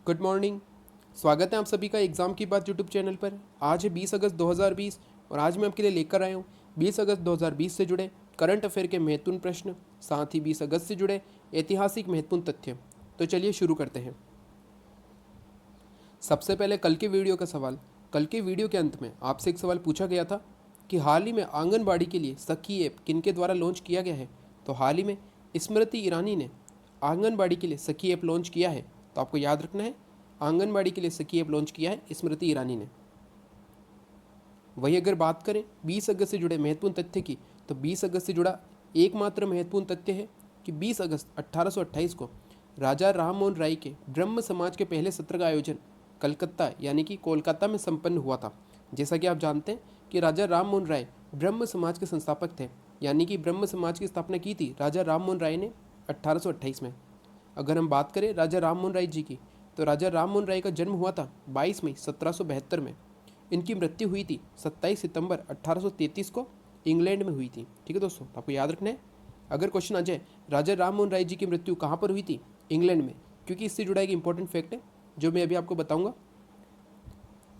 Good morning. स्वागत है आप सभी का एग्ज़ाम की बात यूट्यूब चैनल पर। आज है 20 अगस्त 2020 और आज मैं आपके लिए लेकर आया हूँ 20 अगस्त 2020 से जुड़े करंट अफेयर के महत्वपूर्ण प्रश्न, साथ ही 20 अगस्त से जुड़े ऐतिहासिक महत्वपूर्ण तथ्य। तो चलिए शुरू करते हैं। सबसे पहले कल के वीडियो का सवाल। कल के वीडियो के अंत में आपसे एक सवाल पूछा गया था कि हाल ही में आंगनबाड़ी के लिए सखी ऐप किनके द्वारा लॉन्च किया गया है। तो हाल ही में स्मृति ईरानी ने आंगनबाड़ी के लिए सखी ऐप लॉन्च किया है। तो आपको याद रखना है, आंगनबाड़ी के लिए सखी ऐप लॉन्च किया है स्मृति ईरानी ने। वही अगर बात करें 20 अगस्त से जुड़े महत्वपूर्ण तथ्य की, तो 20 अगस्त से जुड़ा एकमात्र महत्वपूर्ण तथ्य है कि 20 अगस्त 1828 को राजा राम मोहन राय के ब्रह्म समाज के पहले सत्र का आयोजन कलकत्ता यानी कि कोलकाता में संपन्न हुआ था। जैसा कि आप जानते हैं कि राजा राम मोहन राय ब्रह्म समाज के संस्थापक थे, यानी कि ब्रह्म समाज की स्थापना की थी राजा राम मोहन राय ने 1828 में। अगर हम बात करें राजा राम मोहन राय जी की, तो राजा राम मोहन राय का जन्म हुआ था 22 मई 1772 में। इनकी मृत्यु हुई थी 27 सितंबर 1833 को इंग्लैंड में हुई थी। ठीक है दोस्तों, तो आपको याद रखना है। अगर क्वेश्चन आ जाए राजा राम मोहन राय जी की मृत्यु कहाँ पर हुई थी, इंग्लैंड में, क्योंकि इससे जुड़ा एक इंपॉर्टेंट फैक्ट है जो मैं अभी आपको बताऊंगा।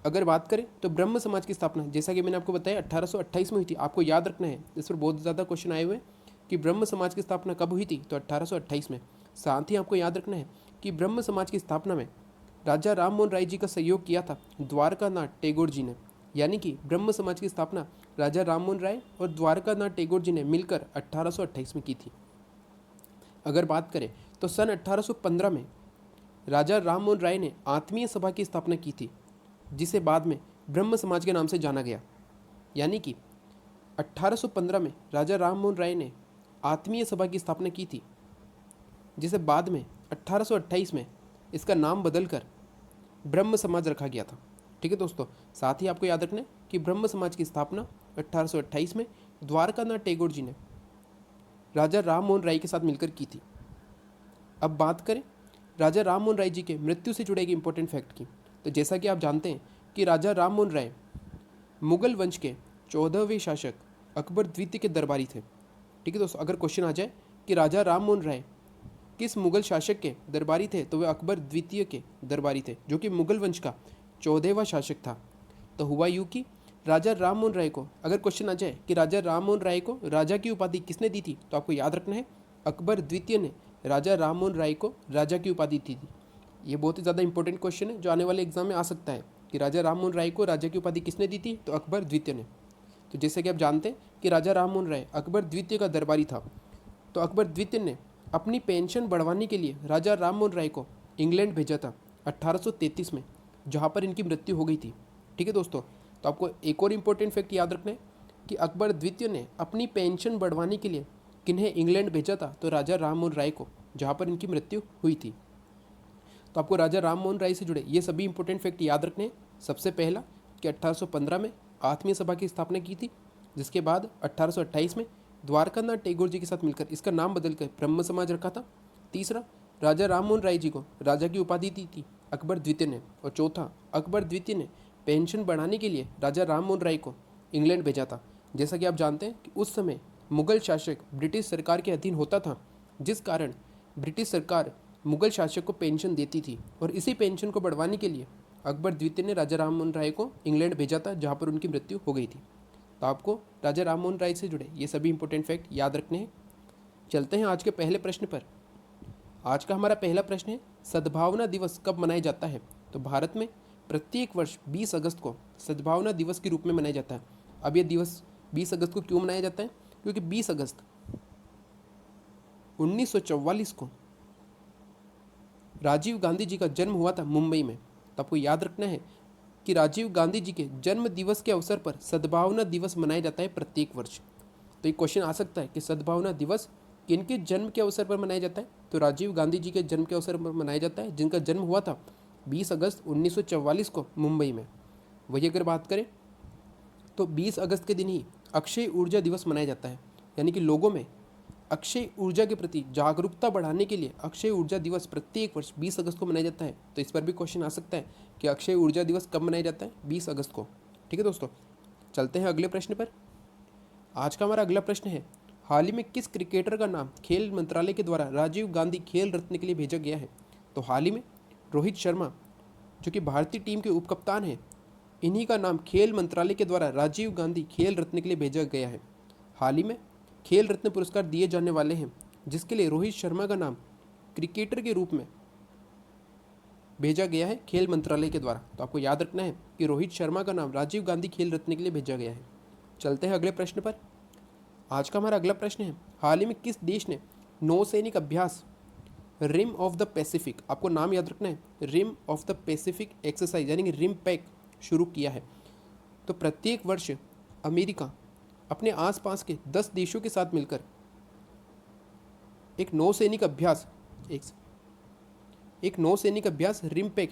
अगर बात करें तो ब्रह्म समाज की स्थापना, जैसा कि मैंने आपको बताया 1828 में हुई थी। आपको याद रखना है, इस पर बहुत ज़्यादा क्वेश्चन आए हुए हैं कि ब्रह्म समाज की स्थापना कब हुई थी, तो 1828 में। साथ ही आपको याद रखना है कि ब्रह्म समाज की स्थापना में राजा राम मोहन राय जी का सहयोग किया था द्वारकानाथ टैगोर जी ने, यानी कि ब्रह्म समाज की स्थापना राजा राम मोहन राय और द्वारकानाथ टैगोर जी ने मिलकर 1828 में की थी। अगर बात करें तो सन 1815 में राजा राम मोहन राय ने आत्मीय सभा की स्थापना की थी, जिसे बाद में ब्रह्म समाज के नाम से जाना गया। यानी कि 1815 में राजा राम मोहन राय ने आत्मीय सभा की स्थापना की थी, जिसे बाद में 1828 में इसका नाम बदलकर ब्रह्म समाज रखा गया था। ठीक है दोस्तों, साथ ही आपको याद रखना है कि ब्रह्म समाज की स्थापना 1828 में द्वारकानाथ टैगोर जी ने राजा राम मोहन राय के साथ मिलकर की थी। अब बात करें राजा राम मोहन राय जी के मृत्यु से जुड़े एक इंपॉर्टेंट फैक्ट की, तो जैसा कि आप जानते हैं कि राजा राम मोहन राय मुगल वंश के 14वें शासक अकबर द्वितीय के दरबारी थे। ठीक है दोस्तों, अगर क्वेश्चन आ जाए कि राजा राम मोहन राय किस मुगल शासक के दरबारी थे, तो वे अकबर द्वितीय के दरबारी थे, जो कि मुगल वंश का 14वां शासक था। तो हुआ यूँ कि राजा राम मोहन राय को, अगर क्वेश्चन आ जाए कि राजा राम मोहन राय को राजा की उपाधि किसने दी थी, तो आपको याद रखना है अकबर द्वितीय ने राजा राम मोहन राय को राजा की उपाधि दी थी। ये बहुत ही ज़्यादा इंपॉर्टेंट क्वेश्चन है जो आने वाले एग्जाम में आ सकता है कि राजा राम मोहन राय को राजा की उपाधि किसने दी थी, तो अकबर द्वितीय ने। तो जैसे कि आप जानते हैं कि राजा राम मोहन राय अकबर द्वितीय का दरबारी था, तो अकबर द्वितीय ने अपनी पेंशन बढ़वाने के लिए राजा राम मोहन राय को इंग्लैंड भेजा था 1833 में, जहाँ पर इनकी मृत्यु हो गई थी। ठीक है दोस्तों, तो आपको एक और इम्पोर्टेंट फैक्ट याद रखना है कि अकबर द्वितीय ने अपनी पेंशन बढ़वाने के लिए किन्हें इंग्लैंड भेजा था, तो राजा राम मोहन राय को, जहाँ पर इनकी मृत्यु हुई थी। तो आपको राजा राम मोहन राय से जुड़े ये सभी इंपॉर्टेंट फैक्ट याद रखने हैं। सबसे पहला कि 1815 में आत्मीय सभा की स्थापना की थी, जिसके बाद 1828 में द्वारकानाथ टैगोर जी के साथ मिलकर इसका नाम बदलकर ब्रह्म समाज रखा था। तीसरा, राजा राम मोहन राय जी को राजा की उपाधि दी थी अकबर द्वितीय ने। और चौथा, अकबर द्वितीय ने पेंशन बढ़ाने के लिए राजा राम मोहन राय को इंग्लैंड भेजा था। जैसा कि आप जानते हैं कि उस समय मुगल शासक ब्रिटिश सरकार के अधीन होता था, जिस कारण ब्रिटिश सरकार मुगल शासक को पेंशन देती थी, और इसी पेंशन को बढ़वाने के लिए अकबर द्वितीय ने राजा राम मोहन राय को इंग्लैंड भेजा था, जहाँ पर उनकी मृत्यु हो गई थी। तो आपको राजा राम मोहन राय से जुड़े ये सभी इंपॉर्टेंट फैक्ट याद रखने हैं। चलते हैं आज के पहले प्रश्न पर। आज का हमारा पहला प्रश्न है, सद्भावना दिवस कब मनाया जाता है। तो भारत में प्रत्येक वर्ष 20 अगस्त को सद्भावना दिवस के रूप में मनाया जाता है। अब यह दिवस 20 अगस्त को क्यों मनाया जाता है, क्योंकि 20 अगस्त 1944 को राजीव गांधी जी का जन्म हुआ था मुंबई में। तो आपको याद रखना है कि राजीव गांधी जी के जन्म दिवस के अवसर पर सद्भावना दिवस मनाया जाता है प्रत्येक वर्ष। तो एक क्वेश्चन आ सकता है कि सद्भावना दिवस किनके जन्म के अवसर पर मनाया जाता है, तो राजीव गांधी जी के जन्म के अवसर पर मनाया जाता है, जिनका जन्म हुआ था 20 अगस्त 1944 को मुंबई में। वही अगर बात करें तो 20 अगस्त के दिन ही अक्षय ऊर्जा दिवस मनाया जाता है, यानी कि लोगों में अक्षय ऊर्जा के प्रति जागरूकता बढ़ाने के लिए अक्षय ऊर्जा दिवस प्रत्येक वर्ष 20 अगस्त को मनाया जाता है। तो इस पर भी क्वेश्चन आ सकता है कि अक्षय ऊर्जा दिवस कब मनाया जाता है, 20 अगस्त को। ठीक है दोस्तों, चलते हैं अगले प्रश्न पर। आज का हमारा अगला प्रश्न है, हाल ही में किस क्रिकेटर का नाम खेल मंत्रालय के द्वारा राजीव गांधी खेल रत्न के लिए भेजा गया है। तो हाल ही में रोहित शर्मा जो कि भारतीय टीम के उपकप्तान हैं, इन्हीं का नाम खेल मंत्रालय के द्वारा राजीव गांधी खेल रत्न के लिए भेजा गया है। हाल ही में खेल रत्न पुरस्कार दिए जाने वाले हैं, जिसके लिए रोहित शर्मा का नाम क्रिकेटर के रूप में भेजा गया है खेल मंत्रालय के द्वारा। तो आपको याद रखना है कि रोहित शर्मा का नाम राजीव गांधी खेल रत्न के लिए भेजा गया है। चलते हैं अगले प्रश्न पर। आज का हमारा अगला प्रश्न है, हाल ही में किस देश ने नौसैनिक अभ्यास रिम ऑफ द पैसिफिक, आपको नाम याद रखना है, rim of the Pacific exercise यानी कि रिम पैक शुरू किया है? तो प्रत्येक वर्ष अमेरिका अपने आसपास के 10 देशों के साथ मिलकर एक नौसैनिक अभ्यास रिमपेक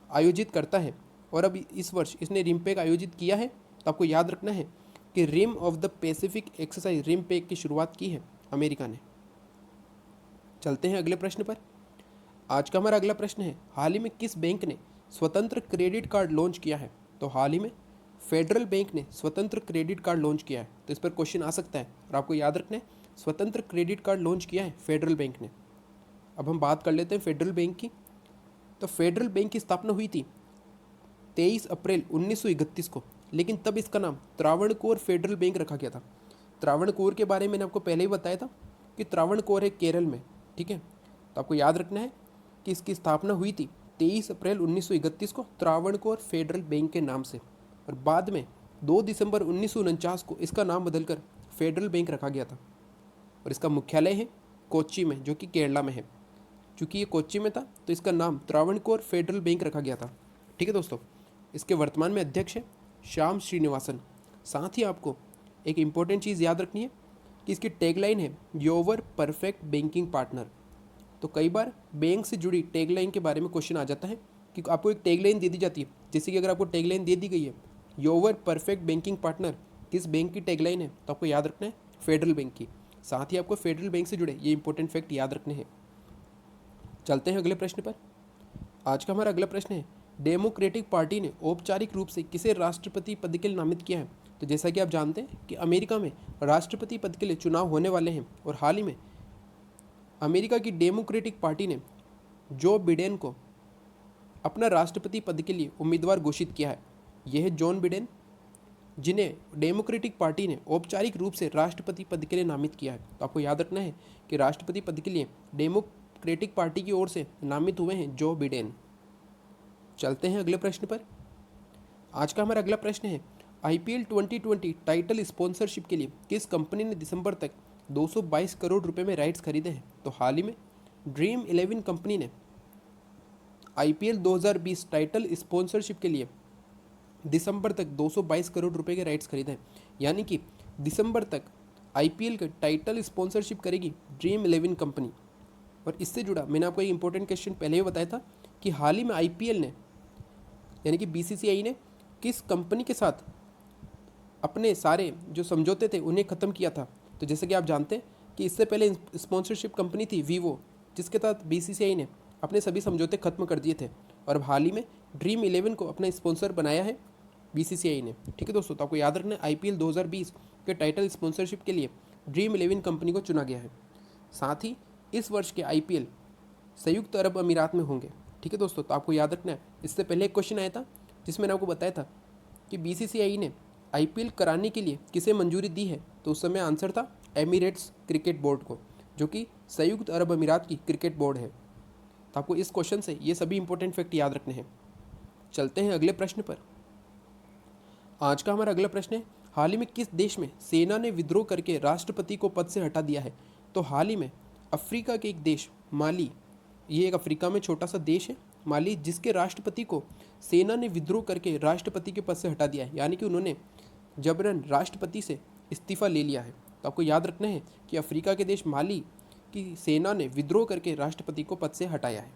आयोजित करता है। और अब इस वर्ष इसने रिमपेक आयोजित किया है। तो आपको याद रखना है कि Rim of the Pacific Exercise RIMPAC की शुरुआत की है अमेरिका ने। चलते हैं अगले प्रश्न पर। आज का हमारा अगला प्रश्न है, हाल ही में किस बैंक ने स्वतंत्र क्रेडिट कार्ड लॉन्च किया है? तो हाल ही में फेडरल बैंक ने स्वतंत्र क्रेडिट कार्ड लॉन्च किया है। तो इस पर क्वेश्चन आ सकता है और आपको याद रखना है स्वतंत्र क्रेडिट कार्ड लॉन्च किया है फेडरल बैंक ने। अब हम बात कर लेते हैं फेडरल बैंक की। तो फेडरल बैंक की स्थापना हुई थी 23 अप्रैल 1931 को, लेकिन तब इसका नाम त्रावणकोर फेडरल बैंक रखा गया था। त्रावणकोर के बारे में मैंने आपको पहले ही बताया था कि त्रावणकोर है केरल में, ठीक है। तो आपको याद रखना है कि इसकी स्थापना हुई थी 23 अप्रैल 1931 को त्रावणकोर फेडरल बैंक के नाम से, और बाद में 2 दिसंबर 1949 को इसका नाम बदलकर फेडरल बैंक रखा गया था। और इसका मुख्यालय है कोच्चि में, जो कि केरला में है। चूँकि ये कोच्चि में था तो इसका नाम त्रावणकोर फेडरल बैंक रखा गया था, ठीक है दोस्तों। इसके वर्तमान में अध्यक्ष है श्याम श्रीनिवासन। साथ ही आपको एक इम्पॉर्टेंट चीज़ याद रखनी है कि इसकी टैगलाइन है योर परफेक्ट बैंकिंग पार्टनर। तो कई बार बैंक से जुड़ी टैगलाइन के बारे में क्वेश्चन आ जाता है कि आपको एक टैगलाइन दे दी जाती है, जैसे कि अगर आपको टैगलाइन दे दी गई है योर परफेक्ट बैंकिंग पार्टनर, किस बैंक की टैगलाइन है? तो आपको याद रखना है फेडरल बैंक की। साथ ही आपको फेडरल बैंक से जुड़े ये इंपॉर्टेंट फैक्ट याद रखने हैं। चलते हैं अगले प्रश्न पर। आज का हमारा अगला प्रश्न है, डेमोक्रेटिक पार्टी ने औपचारिक रूप से किसे राष्ट्रपति पद के लिए नामित किया है? तो जैसा कि आप जानते हैं कि अमेरिका में राष्ट्रपति पद के लिए चुनाव होने वाले हैं, और हाल ही में अमेरिका की डेमोक्रेटिक पार्टी ने जो बिडेन को अपना राष्ट्रपति पद के लिए उम्मीदवार घोषित किया है। यह है जॉन बिडेन, जिन्हें डेमोक्रेटिक पार्टी ने औपचारिक रूप से राष्ट्रपति पद के लिए नामित किया है। तो आपको याद रखना है कि राष्ट्रपति पद के लिए डेमोक्रेटिक पार्टी की ओर से नामित हुए हैं जो बिडेन। चलते हैं अगले प्रश्न पर। आज का हमारा अगला प्रश्न है, IPL 2020 टाइटल स्पॉन्सरशिप के लिए किस कंपनी ने दिसंबर तक 222 करोड़ रुपए में राइट्स खरीदे हैं? तो हाल ही में ड्रीम 11 कंपनी ने IPL 2020 टाइटल स्पॉन्सरशिप के लिए दिसंबर तक 222 करोड़ रुपए के राइट्स खरीदे हैं। यानी कि दिसंबर तक IPL का टाइटल स्पॉन्सरशिप करेगी ड्रीम 11 कंपनी। और इससे जुड़ा मैंने आपको एक इंपॉर्टेंट क्वेश्चन पहले ही बताया था कि हाल ही में IPL ने यानी कि BCCI ने किस कंपनी के साथ अपने सारे जो समझौते थे उन्हें ख़त्म किया था। तो जैसे कि आप जानते हैं कि इससे पहले स्पॉन्सरशिप कंपनी थी वीवो, जिसके तहत BCCI ने अपने सभी समझौते खत्म कर दिए थे, और अब हाल ही में ड्रीम 11 को अपना स्पॉन्सर बनाया है BCCI ने, ठीक है दोस्तों। तो आपको याद रखना है IPL 2020 के टाइटल स्पॉन्सरशिप के लिए ड्रीम 11 कंपनी को चुना गया है। साथ ही इस वर्ष के IPL संयुक्त अरब अमीरात में होंगे, ठीक है दोस्तों। तो आपको याद रखना है, इससे पहले एक क्वेश्चन आया था जिसमें मैंने आपको बताया था कि BCCI ने IPL कराने के लिए किसे मंजूरी दी है। तो उस समय आंसर था एमिरेट्स क्रिकेट बोर्ड को, जो कि संयुक्त अरब अमीरात की क्रिकेट बोर्ड है। तो आपको इस क्वेश्चन से ये सभी इंपॉर्टेंट फैक्ट याद रखने हैं। चलते हैं अगले प्रश्न पर। आज का हमारा अगला प्रश्न है, हाल ही में किस देश में सेना ने विद्रोह करके राष्ट्रपति को पद से हटा दिया है? तो हाल ही में अफ्रीका के एक देश माली, ये एक अफ्रीका में छोटा सा देश है माली, जिसके राष्ट्रपति को सेना ने विद्रोह करके राष्ट्रपति के पद से हटा दिया है। यानी कि उन्होंने जबरन राष्ट्रपति से इस्तीफा ले लिया है। तो आपको याद रखना है कि अफ्रीका के देश माली की सेना ने विद्रोह करके राष्ट्रपति को पद से हटाया है।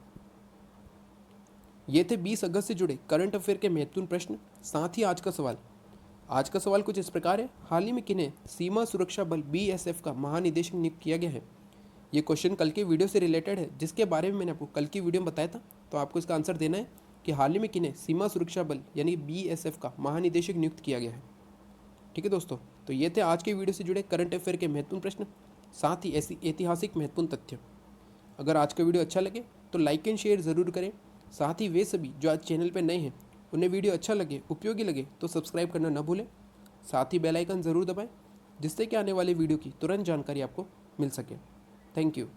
ये थे 20 अगस्त से जुड़े करंट अफेयर के महत्वपूर्ण प्रश्न। साथ ही आज का सवाल कुछ इस प्रकार है, हाल ही में किन्हें सीमा सुरक्षा बल BSF का महानिदेशक नियुक्त किया गया है? ये क्वेश्चन कल के वीडियो से रिलेटेड है, जिसके बारे में मैंने आपको कल की वीडियो में बताया था। तो आपको इसका आंसर देना है कि हाल ही में किन्हें सीमा सुरक्षा बल यानी BSF का महानिदेशक नियुक्त किया गया है, ठीक है दोस्तों। तो ये थे आज के वीडियो से जुड़े करंट अफेयर के महत्वपूर्ण प्रश्न, साथ ही ऐसी ऐतिहासिक महत्वपूर्ण तथ्य। अगर आज का वीडियो अच्छा लगे तो लाइक एंड शेयर ज़रूर करें। साथ ही वे सभी जो आज चैनल पर नए हैं उन्हें वीडियो अच्छा लगे, उपयोगी लगे तो सब्सक्राइब करना न भूलें। साथ ही बेल आइकन ज़रूर दबाएं जिससे कि आने वाली वीडियो की तुरंत जानकारी आपको मिल सके। Thank you.